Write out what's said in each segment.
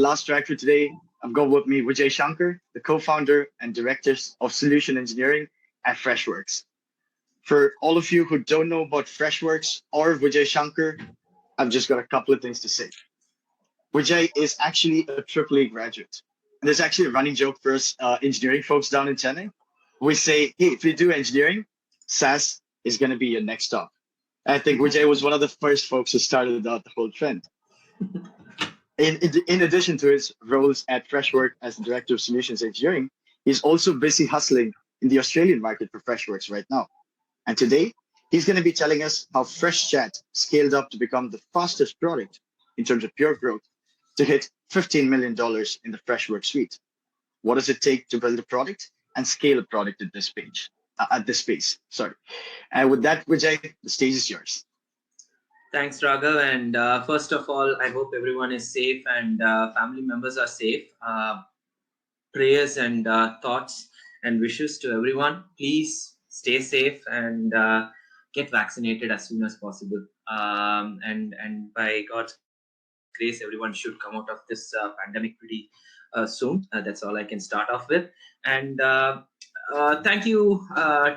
last track for today, I've got with me Vijay Shankar, the co-founder and director of solution engineering at Freshworks. For all of you who don't know about Freshworks or Vijay Shankar, I've just got a couple of things to say. Vijay is actually a triple E graduate. And there's actually a running joke for us engineering folks down in Chennai. We say, hey, if you do engineering, SaaS is going to be your next stop. I think Vijay was one of the first folks who started out the whole trend. In addition to his roles at Freshworks as the Director of Solutions Engineering, he's also busy hustling in the Australian market for Freshworks right now. And today, he's going to be telling us how Freshchat scaled up to become the fastest product in terms of pure growth to hit $15 million in the Freshworks suite. What does it take to build a product and scale a product at this space? Sorry. And with that, Vijay, the stage is yours. Thanks, Raghav. And first of all, I hope everyone is safe and family members are safe. Prayers and thoughts and wishes to everyone. Please stay safe and get vaccinated as soon as possible. And by God's grace, everyone should come out of this pandemic pretty soon. That's all I can start off with. And thank you,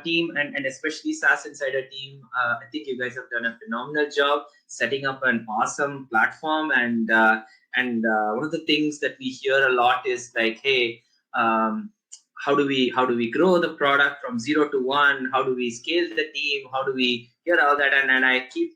team, and especially SaaS Insider team. I think you guys have done a phenomenal job setting up an awesome platform. And one of the things that we hear a lot is like, hey, how do we grow the product from 0 to 1? How do we scale the team? How do we hear all that? And I keep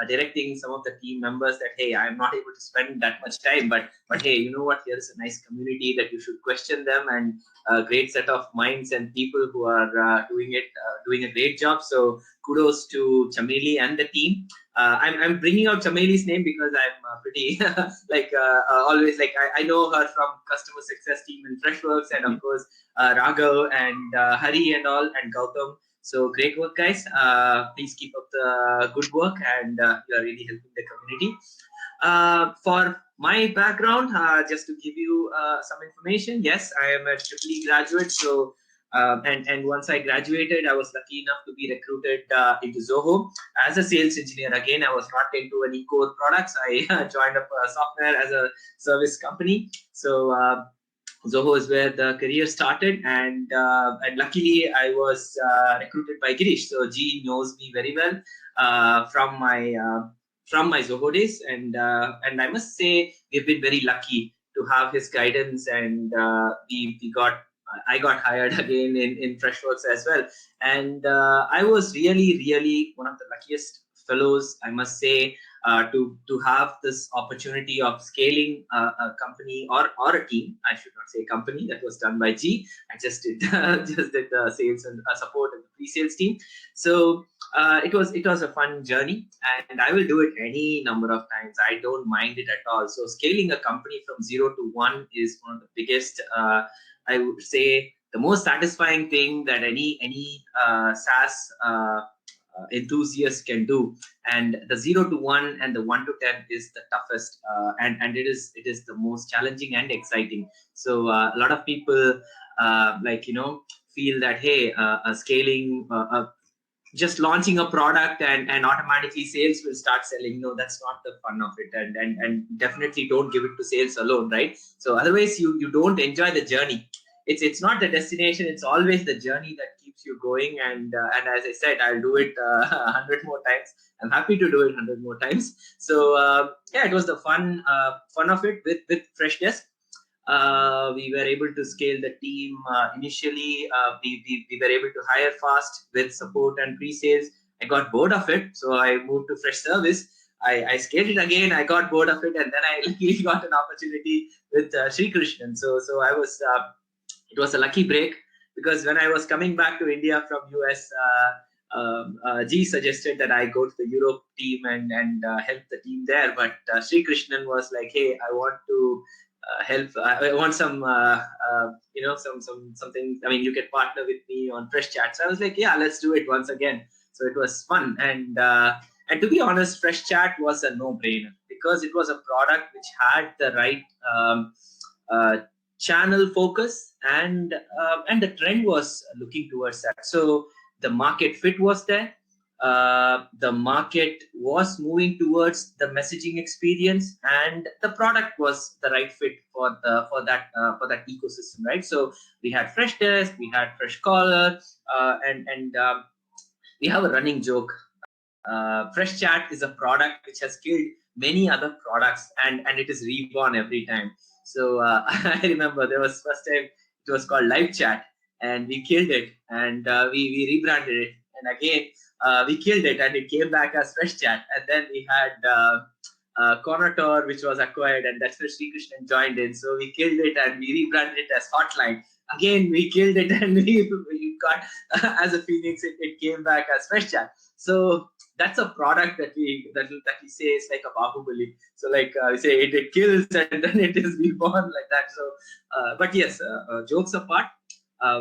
directing some of the team members that, hey, I'm not able to spend that much time, but hey, you know what? Here's a nice community that you should question them, and a great set of minds and people who are doing a great job. So kudos to Chameli and the team. I'm bringing out Chameli's name because I'm pretty always I know her from customer success team in Freshworks, and of course Raghav and Hari and all, and Gautam. So great work, guys. Please keep up the good work, and you are really helping the community. For my background, just to give you some information, yes, I am a triple E graduate. So and once I graduated, I was lucky enough to be recruited into Zoho as a sales engineer. Again, I was not into any core products. I joined up a software as a service company. So Zoho is where the career started, and luckily I was recruited by Girish. So G knows me very well from my Zoho days, and I must say we've been very lucky to have his guidance, and I got hired again in Freshworks as well. And I was really one of the luckiest fellows, I must say, to have this opportunity of scaling a company or a team. I should not say company. That was done by G. I just did the sales and support and the pre-sales team. So it was a fun journey, and I will do it any number of times. I don't mind it at all. So scaling a company from 0 to 1 is one of the biggest, I would say, the most satisfying thing that any SaaS enthusiast can do. And the 0 to 1 and the 1 to 10 is the toughest, and it is the most challenging and exciting. So a lot of people feel that, hey, scaling, just launching a product and automatically sales will start selling. No, that's not the fun of it, and definitely don't give it to sales alone, right? So otherwise you don't enjoy the journey. It's not the destination, it's always the journey that keeps you going. And as I said, I'll do it 100 more times. I'm happy to do it 100 more times. So it was the fun of it with Freshdesk. We were able to scale the team initially. We were able to hire fast with support and pre-sales. I got bored of it, so I moved to Fresh Service. I scaled it again. I got bored of it, and then I luckily got an opportunity with Sri Krishnan. So I was. It was a lucky break, because when I was coming back to India from US, G suggested that I go to the Europe team and help the team there. But Sri Krishnan was like, hey, I want to help. I want some, something. I mean, you can partner with me on Freshchat. So I was like, yeah, let's do it once again. So it was fun. And to be honest, Freshchat was a no-brainer, because it was a product which had the right channel focus, and the trend was looking towards that. So the market fit was there. the market was moving towards the messaging experience, and the product was the right fit for that ecosystem, right? So we had Freshdesk, we had Freshcaller, and we have a running joke. Freshchat is a product which has killed many other products, and it is reborn every time. So I remember there was first time it was called Live Chat, and we killed it, and we rebranded it, and again we killed it, and it came back as Freshchat, and then we had Conator, which was acquired, and that's where Sri Krishnan joined in. So we killed it, and we rebranded it as Hotline. Again, we killed it, and we got as a Phoenix, it came back as Freshchat. So that's a product that we say is like a Bahubali. So like we say it kills and then it is reborn like that. So, but yes, jokes apart,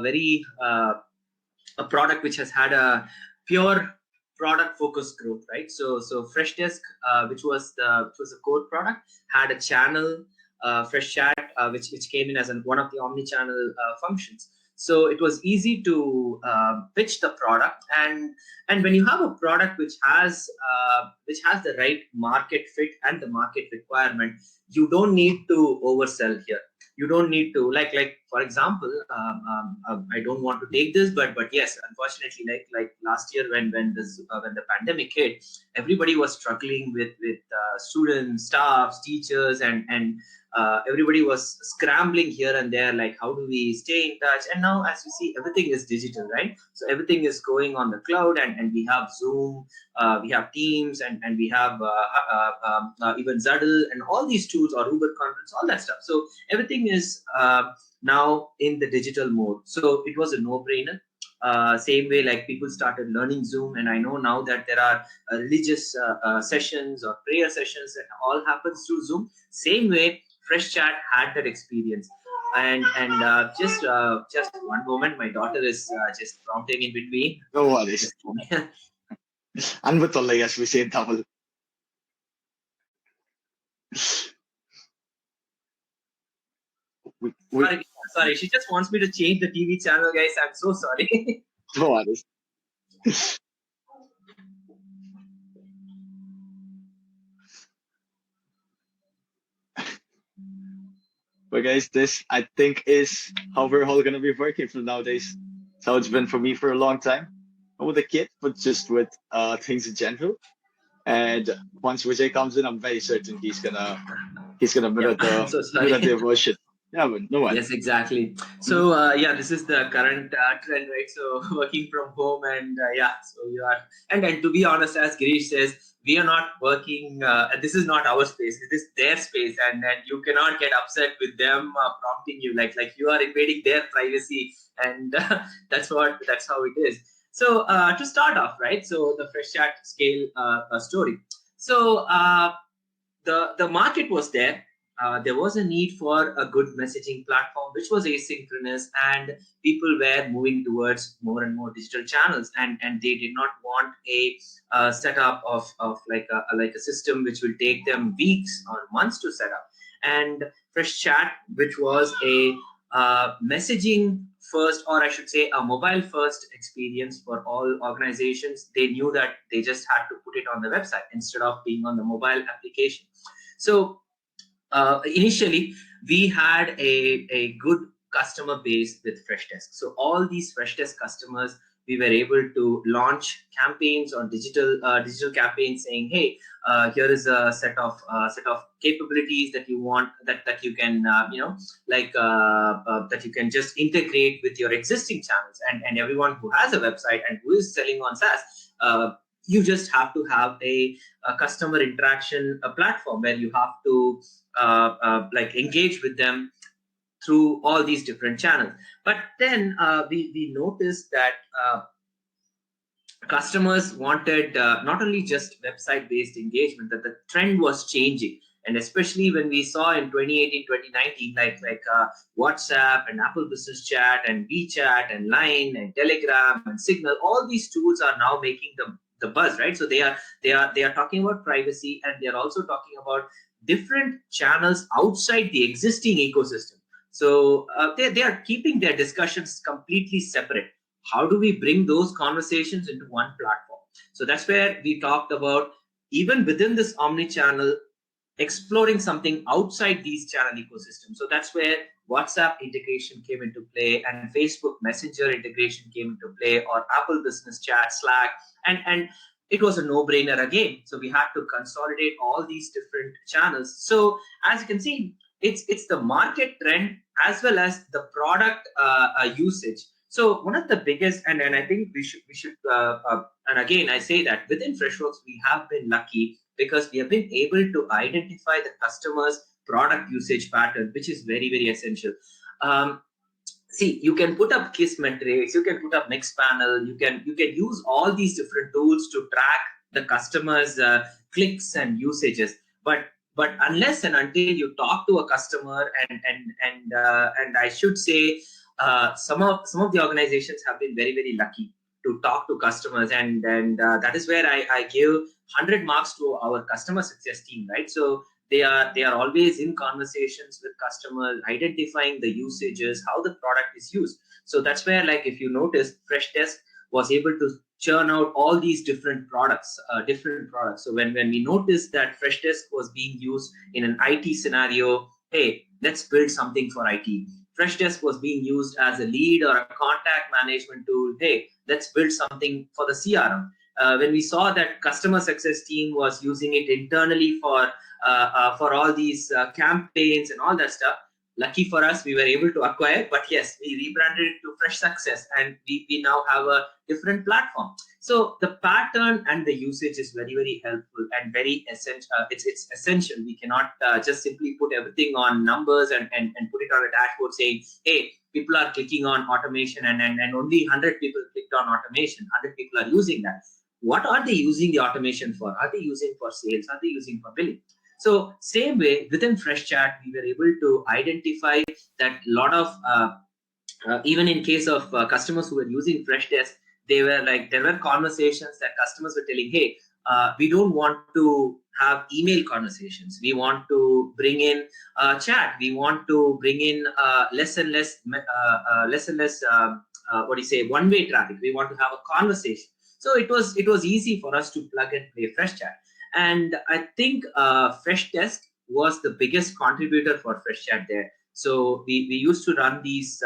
very a product which has had a pure product focused growth, right? So Freshdesk, which was the core product, had a channel, Freshchat, which came in as one of the omni-channel functions. So it was easy to pitch the product, and when you have a product which has the right market fit and the market requirement, you don't need to oversell here. You don't need to like for example, I don't want to take this, but yes, unfortunately, like last year when the pandemic hit, everybody was struggling with students, staffs, teachers, and everybody was scrambling here and there, like how do we stay in touch? And now, as you see, everything is digital, right? So everything is going on the cloud, and we have Zoom, we have Teams, and we have even Zaddle and all these tools, or Uber Conference, all that stuff. So everything is now in the digital mode. So it was a no-brainer. Same way, like people started learning Zoom, and I know now that there are religious sessions or prayer sessions that all happens through Zoom. Same way, Freshchat had that experience. And just one moment, my daughter is just prompting in between. No worries. Anvatalla, as we say in Tamil. Sorry, she just wants me to change the TV channel, guys. I'm so sorry. No worries. But guys, this I think is how we're all gonna be working from nowadays. It's how it's been for me for a long time. Not with a kid, but just with things in general. And once Vijay comes in, I'm very certain he's gonna mirror the evolution. Yeah, but no one. Yes, exactly. So yeah, this is the current trend, right? So working from home, and yeah, so you are, and to be honest, as Girish says, we are not working. This is not our space. It is their space, and you cannot get upset with them prompting you, like you are invading their privacy, and that's how it is. So to start off, right? So the Freshchat scale story. So the market was there. There was a need for a good messaging platform which was asynchronous, and people were moving towards more and more digital channels, and they did not want a setup of like a system which will take them weeks or months to set up. And Freshchat, which was a messaging first, or I should say a mobile first experience for all organizations, they knew that they just had to put it on the website instead of being on the mobile application. So initially, we had a good customer base with Freshdesk. So all these Freshdesk customers, we were able to launch campaigns or digital campaigns saying, hey, here is a set of capabilities that you want, that you can that you can just integrate with your existing channels, and everyone who has a website and who is selling on SaaS. You just have to have a customer interaction platform where you have to like engage with them through all these different channels. But then we noticed that customers wanted not only just website-based engagement, that the trend was changing. And especially when we saw in 2018, 2019, like WhatsApp and Apple Business Chat and WeChat and Line and Telegram and Signal, all these tools are now making the buzz, right? So they are talking about privacy, and they are also talking about different channels outside the existing ecosystem. So they are keeping their discussions completely separate. How do we bring those conversations into one platform? So that's where we talked about, even within this omni-channel, exploring something outside these channel ecosystems. So that's where WhatsApp integration came into play, and Facebook Messenger integration came into play, or Apple Business Chat, Slack, and it was a no-brainer again. So we had to consolidate all these different channels. So as you can see, it's the market trend as well as the product usage. So one of the biggest, and I think we should and again I say that within Freshworks we have been lucky because we have been able to identify the customer's product usage pattern, which is very, very essential. See, you can put up KISS metrics, you can put up Mixpanel, you can use all these different tools to track the customer's clicks and usages. But unless and until you talk to a customer, and I should say, some of the organizations have been very, very lucky to talk to customers, and that is where I give 100 marks to our customer success team, right? So they are always in conversations with customers, identifying the usages, how the product is used. So that's where, like, if you notice, Freshdesk was able to churn out all these different products. So when we noticed that Freshdesk was being used in an IT scenario, hey, let's build something for IT. Freshdesk was being used as a lead or a contact management tool, hey, let's build something for the CRM. When we saw that customer success team was using it internally for all these campaigns and all that stuff, lucky for us, we were able to acquire. But yes, we rebranded it to Fresh Success, and we now have a different platform. So the pattern and the usage is very, very helpful and very essential. It's essential. We cannot just simply put everything on numbers and put it on a dashboard saying, hey, people are clicking on automation, and only 100 people clicked on automation. 100 people are using that. What are they using the automation for? Are they using for sales? Are they using for billing? So same way, within Freshchat, we were able to identify that a lot of, even in case of customers who were using Freshdesk, there were conversations that customers were telling, hey, we don't want to have email conversations. We want to bring in chat. We want to bring in less and less one-way traffic. We want to have a conversation. So it was easy for us to plug and play Freshchat. And I think Freshdesk was the biggest contributor for Freshchat there. So we used to run these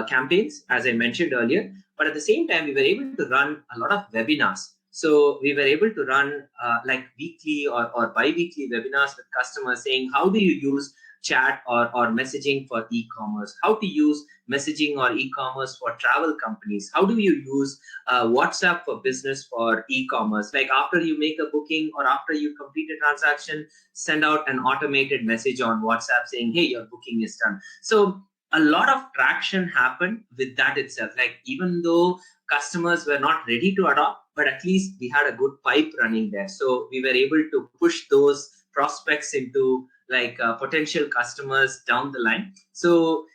campaigns, as I mentioned earlier, but at the same time, we were able to run a lot of webinars. So we were able to run like weekly or bi-weekly webinars with customers saying, how do you use chat or messaging for e-commerce? How to use messaging or e-commerce for travel companies? How do you use WhatsApp for business for e-commerce? Like after you make a booking or after you complete a transaction, send out an automated message on WhatsApp saying, hey, your booking is done. So a lot of traction happened with that itself. Like even though customers were not ready to adopt, but at least we had a good pipe running there. So we were able to push those prospects into like potential customers down the line. So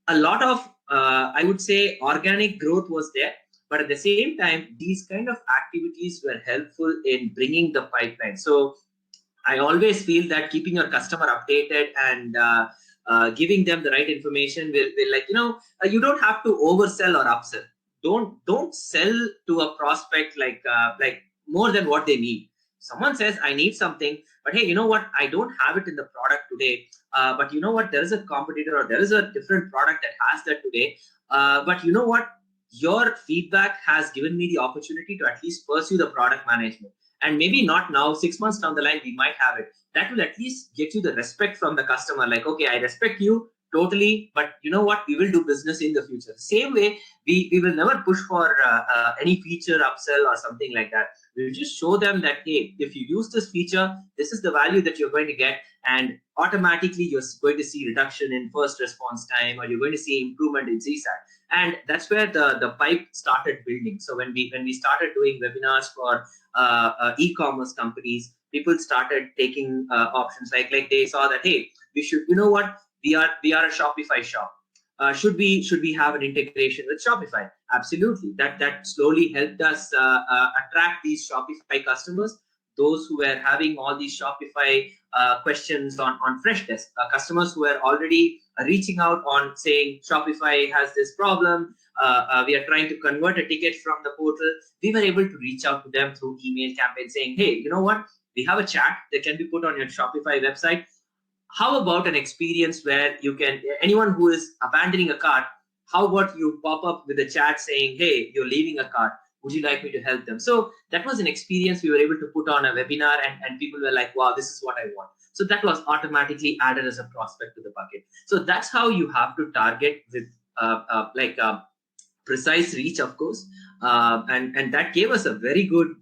a lot of, I would say, organic growth was there. But at the same time, these kind of activities were helpful in bringing the pipeline. So I always feel that keeping your customer updated and giving them the right information will like, you don't have to oversell or upsell. Don't sell to a prospect like more than what they need. Someone says, I need something, but hey, you know what? I don't have it in the product today. But you know what? There is a competitor or there is a different product that has that today. But you know what? Your feedback has given me the opportunity to at least pursue the product management. And maybe not now, 6 months down the line, we might have it. That will at least get you the respect from the customer. Like, okay, I respect you totally, but you know what? We will do business in the future. Same way, we will never push for any feature upsell or something like that. We'll just show them that, hey, if you use this feature, this is the value that you're going to get. And automatically, you're going to see reduction in first response time, or you're going to see improvement in CSAT. And that's where the pipe started building. So when we started doing webinars for e-commerce companies, people started taking options like they saw that, hey, we should, you know what, we are a Shopify shop. Should we have an integration with Shopify? Absolutely. That slowly helped us attract these Shopify customers, those who were having all these Shopify questions on Freshdesk. Customers who were already reaching out on saying Shopify has this problem. We are trying to convert a ticket from the portal. We were able to reach out to them through email campaign saying, hey, you know what? We have a chat that can be put on your Shopify website. How about an experience where you can, anyone who is abandoning a cart, how about you pop up with a chat saying, hey, you're leaving a cart. Would you like me to help them? So that was an experience we were able to put on a webinar, and people were like, wow, this is what I want. So that was automatically added as a prospect to the bucket. So that's how you have to target with precise reach, of course. And that gave us a very good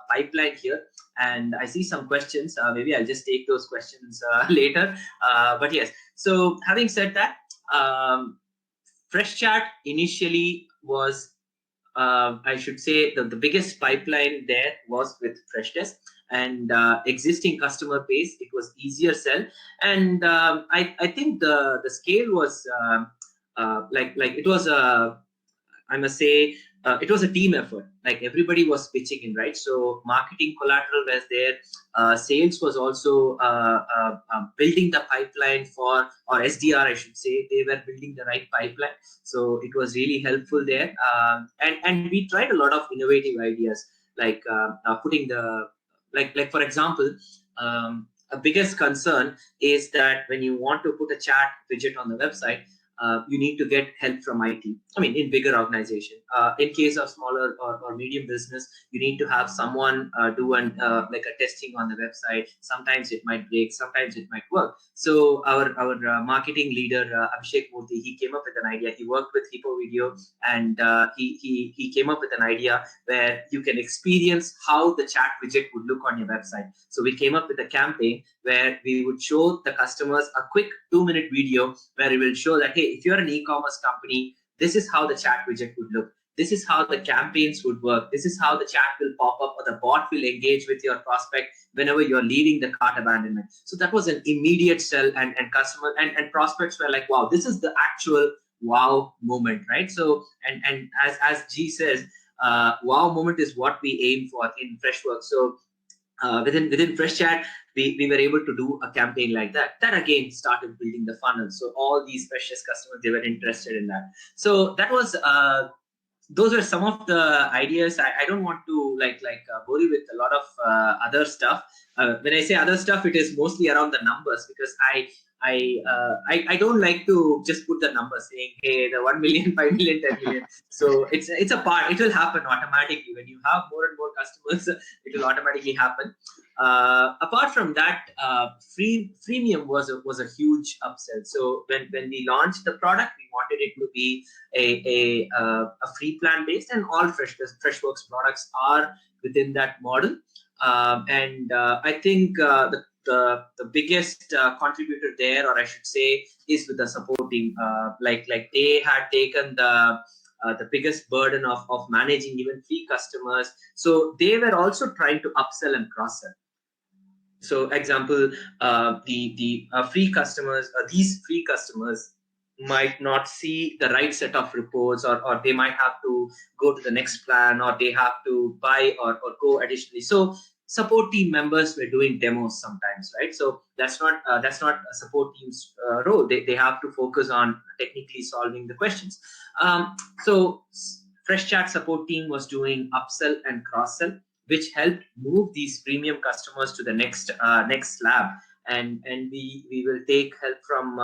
pipeline here. And I see some questions. Maybe I'll just take those questions later. But yes, so having said that, Freshchat initially was, I should say, the biggest pipeline there was with Freshdesk, and existing customer base. It was easier sell, and I think the scale was like it was a, I must say, it was a team effort. Like everybody was pitching in, right? So marketing collateral was there. Sales was also building the pipeline for, or SDR, I should say. They were building the right pipeline. So it was really helpful there. And we tried a lot of innovative ideas, like putting the, like for example, a biggest concern is that when you want to put a chat widget on the website, you need to get help from IT. I mean, in bigger organization. In case of smaller or medium business, you need to have someone do like a testing on the website. Sometimes it might break, sometimes it might work. So our marketing leader, Abhishek Murthy, he came up with an idea. He worked with Hippo Video, and he came up with an idea where you can experience how the chat widget would look on your website. So we came up with a campaign where we would show the customers a quick 2-minute video where we will show that, hey, if you're an e-commerce company, this is how the chat widget would look. This is how the campaigns would work. This is how the chat will pop up, or the bot will engage with your prospect whenever you're leaving the cart abandonment. So that was an immediate sell, and customer and prospects were like, wow, this is the actual wow moment, right? So, and as G says, wow moment is what we aim for in Freshworks. So within Freshchat, we were able to do a campaign like that. That again started building the funnel. So all these Freshdesk customers, they were interested in that. So that was those are some of the ideas. I don't want to bore you with a lot of other stuff. When I say other stuff, it is mostly around the numbers, because I don't like to just put the numbers saying, hey, the 1 million, 5 million, 10 million. So it's a part. It will happen automatically when you have more and more customers. It will automatically happen. Apart from that, freemium was a huge upsell. So when we launched the product, we wanted it to be a free plan based, and all Freshworks products are within that model. And I think the biggest contributor there, or I should say, is with the support team. Like they had taken the biggest burden of managing even free customers. So they were also trying to upsell and cross sell. So example, the free customers, these free customers might not see the right set of reports, or they might have to go to the next plan, or they have to buy or go additionally. So support team members were doing demos sometimes, right? So that's not a support team's role. They have to focus on technically solving the questions. So Freshchat support team was doing upsell and cross sell, which helped move these premium customers to the next slab. And we will take help from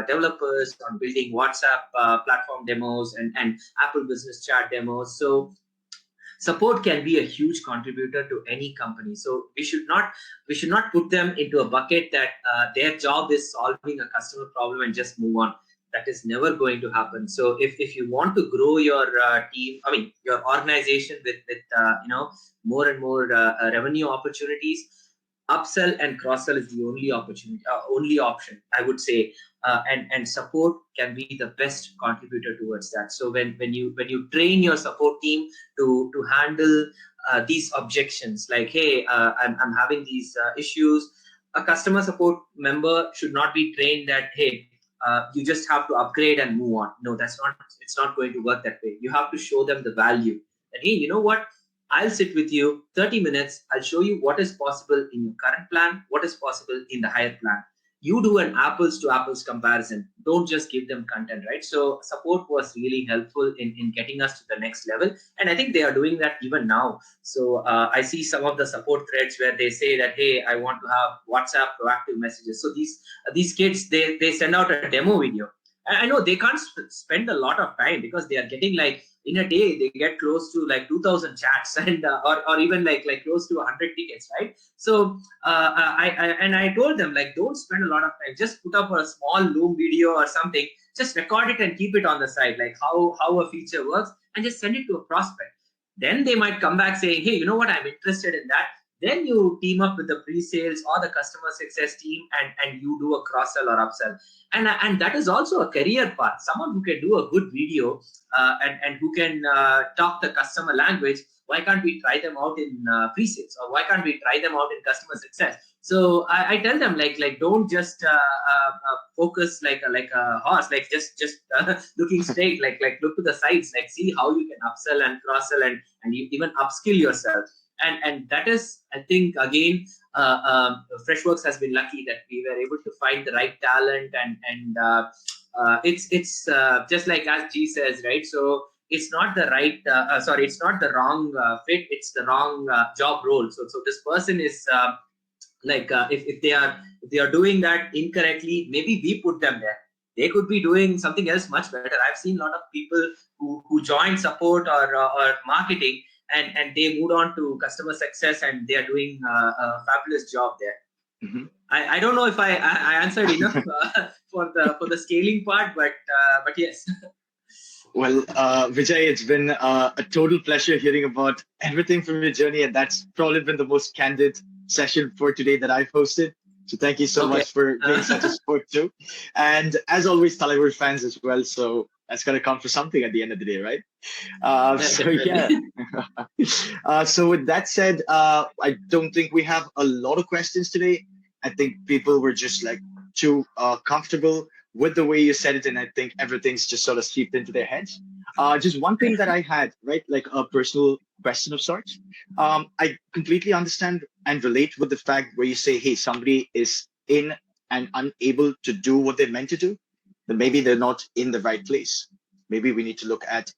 developers on building WhatsApp platform demos and Apple Business Chat demos. So support can be a huge contributor to any company. So we should not put them into a bucket that their job is solving a customer problem and just move on. That is never going to happen. So if you want to grow your team, I mean your organization with more and more revenue opportunities, upsell and cross sell is the only option, I would say. And support can be the best contributor towards that. So when you train your support team to handle these objections, like, hey, I'm having these issues, a customer support member should not be trained that, hey, you just have to upgrade and move on. No, it's not going to work that way. You have to show them the value. And hey, you know what? I'll sit with you 30 minutes. I'll show you what is possible in your current plan, what is possible in the higher plan. You do an apples to apples comparison. Don't just give them content, right? So support was really helpful in getting us to the next level. And I think they are doing that even now. So I see some of the support threads where they say that, hey, I want to have WhatsApp proactive messages. So these kids, they send out a demo video. And I know they can't spend a lot of time because they are getting like in a day they get close to like 2,000 chats and or even like close to 100 tickets, right? So I told them like don't spend a lot of time, just put up a small Loom video or something, just record it and keep it on the side, like how a feature works, and just send it to a prospect. Then they might come back saying, hey, you know what, I'm interested in that. Then you team up with the pre-sales or the customer success team and you do a cross-sell or upsell. And that is also a career path. Someone who can do a good video and who can talk the customer language, why can't we try them out in pre-sales, or why can't we try them out in customer success? So I tell them like don't just focus like a horse, like just looking straight, like look to the sides, like see how you can upsell and cross sell and you even upskill yourself. And that is, I think, again, Freshworks has been lucky that we were able to find the right talent, and it's just like as G says, right? So it's not the right, it's not the wrong fit, it's the wrong job role. So this person is if they are doing that incorrectly, maybe we put them there. They could be doing something else much better. I've seen a lot of people who joined support or marketing, and they moved on to customer success, and they are doing a fabulous job there. Mm-hmm. I don't know if I answered enough for the scaling part, but yes. Well, Vijay, it's been a total pleasure hearing about everything from your journey, and that's probably been the most candid session for today that I've hosted. So thank you so much for being such a support too. And as always, Talavar fans as well. So that's got to count for something at the end of the day, right? So yeah. So with that said, I don't think we have a lot of questions today. I think people were just like too comfortable with the way you said it, and I think everything's just sort of seeped into their heads. Just one thing that I had, right, like a personal question of sorts. I completely understand and relate with the fact where you say, hey, somebody is in and unable to do what they're meant to do, then maybe they're not in the right place. Maybe we need to look at,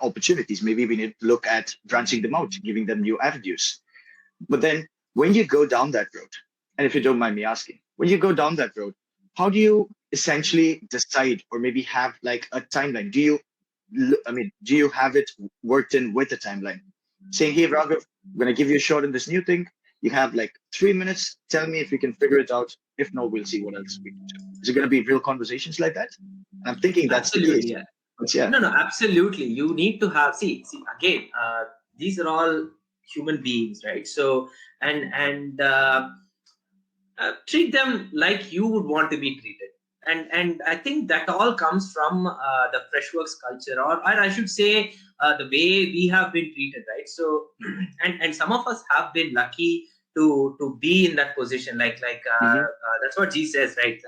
opportunities. Maybe we need to look at branching them out, giving them new avenues. But then when you go down that road, and if you don't mind me asking, when you go down that road, how do you essentially decide or maybe have like a timeline? Do you have it worked in with a timeline? Saying, hey, Raghav, I'm going to give you a shot in this new thing. You have like 3 minutes. Tell me if we can figure it out. If not, we'll see what else we can do. Is it going to be real conversations like that? And I'm thinking that's Absolutely, the case. yeah. But yeah. No, absolutely. You need to have, see again, these are all human beings, right? So, and treat them like you would want to be treated. And I think that all comes from the Freshworks culture, or I should say the way we have been treated, right? So, and some of us have been lucky to be in that position, like that's what G says, right?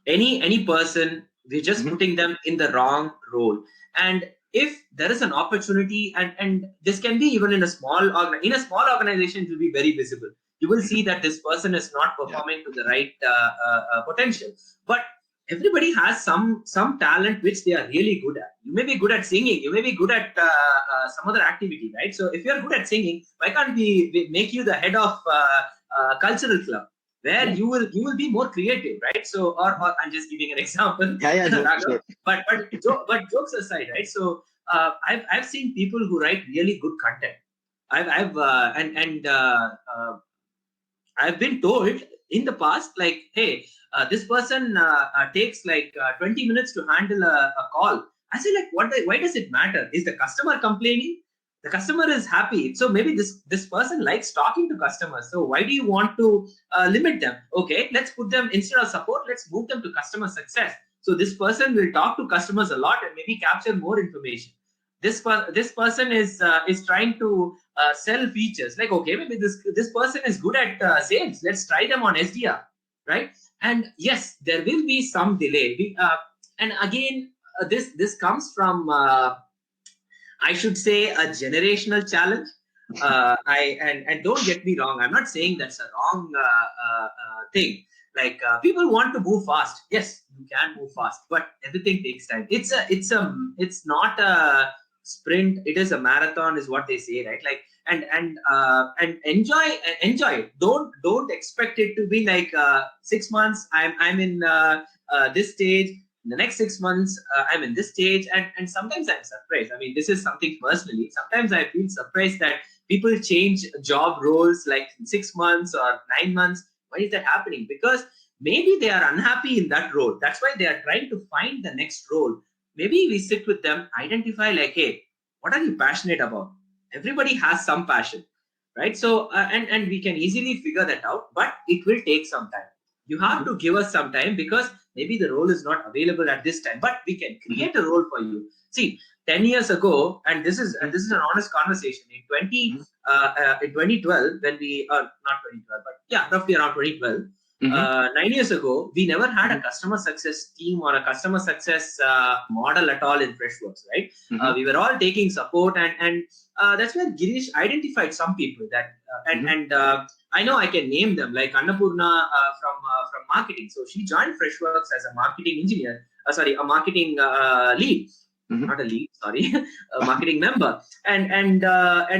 Any person, we're just putting them in the wrong role. And if there is an opportunity, and this can be even in a small organization, it will be very visible. You will see that this person is not performing to the right potential. But everybody has some talent which they are really good at. You may be good at singing, you may be good at some other activity, right? So if you're good at singing, why can't we make you the head of cultural club, where you will be more creative, right? So, or I'm just giving an example. Sure. But jokes aside, right? So I've seen people who write really good content. I've been told in the past, like, hey, this person takes like 20 minutes to handle a call. I say, like, why does it matter? Is the customer complaining? The customer is happy. So maybe this person likes talking to customers. So why do you want to limit them? Okay, let's put them, instead of support, let's move them to customer success. So this person will talk to customers a lot and maybe capture more information. This person is trying to sell features. Like, okay, maybe this person is good at sales. Let's try them on SDR, right? And yes, there will be some delay. And again, this comes from I should say a generational challenge. And don't get me wrong. I'm not saying that's a wrong thing. Like people want to move fast. Yes, you can move fast, but everything takes time. It's not a sprint. It is a marathon, is what they say, right? Like and enjoy it. Don't expect it to be like 6 months. I'm in this stage. In the next 6 months, I'm in this stage, and sometimes I'm surprised. I mean, this is something personally. Sometimes I feel surprised that people change job roles like in 6 months or 9 months. Why is that happening? Because maybe they are unhappy in that role. That's why they are trying to find the next role. Maybe we sit with them, identify like, hey, what are you passionate about? Everybody has some passion, right? So and we can easily figure that out, but it will take some time. You have to give us some time because maybe the role is not available at this time, but we can create a role for you. See, 10 years ago, and this is an honest conversation, in 2012, when we not 2012, but yeah, roughly around 2012, 9 years ago, we never had a customer success team or a customer success model at all in Freshworks, right? We were all taking support, and that's where Girish identified some people that and I know I can name them, like Annapurna from marketing. So she joined Freshworks as a marketing engineer, a marketing lead, not a lead, sorry, a marketing member, and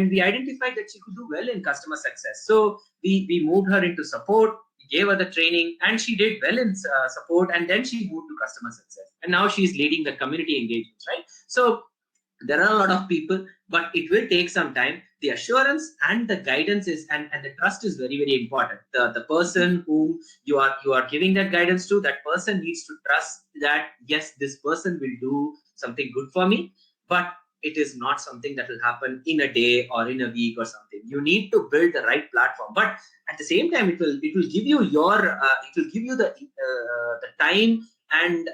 we identified that she could do well in customer success. So we moved her into support. We gave her the training, and she did well in support, and then she moved to customer success, and now she's leading the community engagements, right? So there are a lot of people, but it will take some time. The assurance and the guidance is and the trust is very, very important. The person whom you are giving that guidance to, that person needs to trust that yes, this person will do something good for me, but it is not something that will happen in a day or in a week or something. You need to build the right platform, but at the same time, it will give you the time and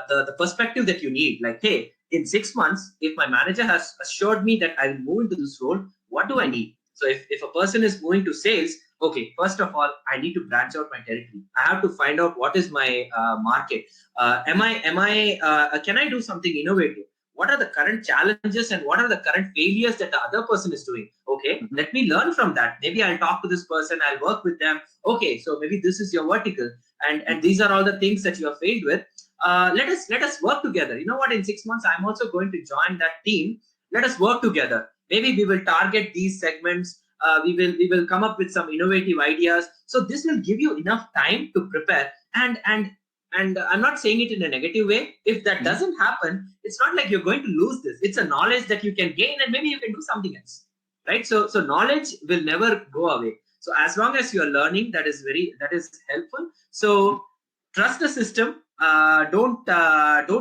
the perspective that you need. Like, hey, in 6 months, if my manager has assured me that I will move into this role, what do I need? So if a person is moving to sales, okay, first of all, I need to branch out my territory. I have to find out what is my market. Can I do something innovative? What are the current challenges and what are the current failures that the other person is doing? Okay, let me learn from that. Maybe I'll talk to this person, I'll work with them. Okay, so maybe this is your vertical, and these are all the things that you have failed with. Let us work together. You know what? In 6 months, I'm also going to join that team. Let us work together. Maybe we will target these segments. We will come up with some innovative ideas. So this will give you enough time to prepare. And I'm not saying it in a negative way. If that doesn't happen, it's not like you're going to lose this. It's a knowledge that you can gain, and maybe you can do something else, right? So knowledge will never go away. So as long as you're learning, that is helpful. So trust the system. Don't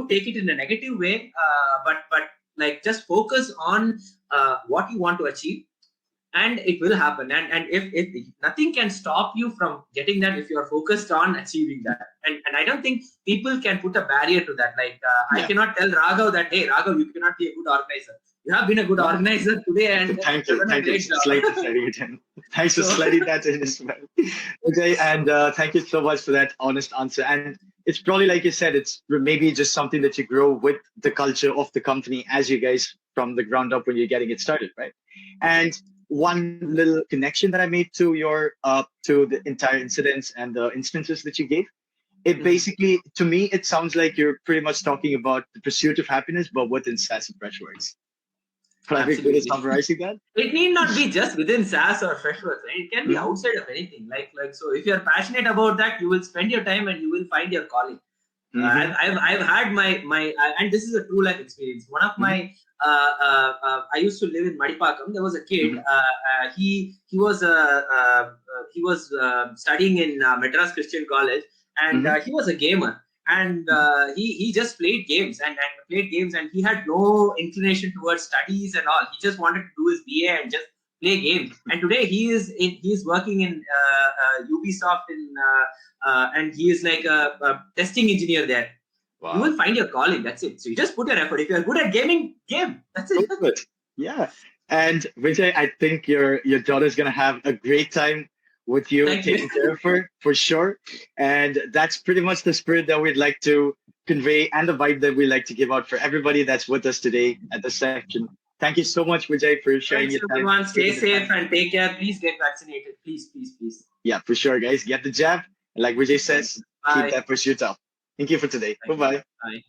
take it in a negative way, but like just focus on what you want to achieve, and it will happen. And if nothing can stop you from getting that, if you're focused on achieving that. And I don't think people can put a barrier to that. Like I cannot tell Raghav that, hey, Raghav, you cannot be a good organizer. You have been a good organizer today, and thank you. Thanks for sliding that in as well. Okay, and thank you so much for that honest answer. And it's probably like you said, it's maybe just something that you grow with the culture of the company as you guys from the ground up when you're getting it started, right? And one little connection that I made to your to the entire incidents and the instances that you gave, it basically, to me, it sounds like you're pretty much talking about the pursuit of happiness, but within SaaS and Freshworks. Could I be good at summarizing that? It need not be just within SaaS or Freshworks, right? It can be outside of anything. Like so, if you're passionate about that, you will spend your time and you will find your calling. I've had my and this is a true life experience. One of my I used to live in Madipakam. There was a kid. He was studying in Madras Christian College, and he was a gamer. And he just played games and he had no inclination towards studies and all. He just wanted to do his BA and just play games. And today he is working in Ubisoft and he is like a testing engineer there. Wow. You will find your calling. That's it. So you just put your effort. If you're good at gaming, game. That's it. Good. Yeah. And Vijay, I think your daughter's gonna have a great time with you, taking care of her for sure. And that's pretty much the spirit that we'd like to convey and the vibe that we like to give out for everybody that's with us today at this section Thank you so much, Vijay, for sharing Thanks your time. everyone. Stay taking the safe time. and take care. Please get vaccinated. Please, please, please. Yeah, for sure, guys. Get the jab. And like Vijay says, keep Bye. that pursuit up. Thank you for today. Thank you. Bye-bye. Bye.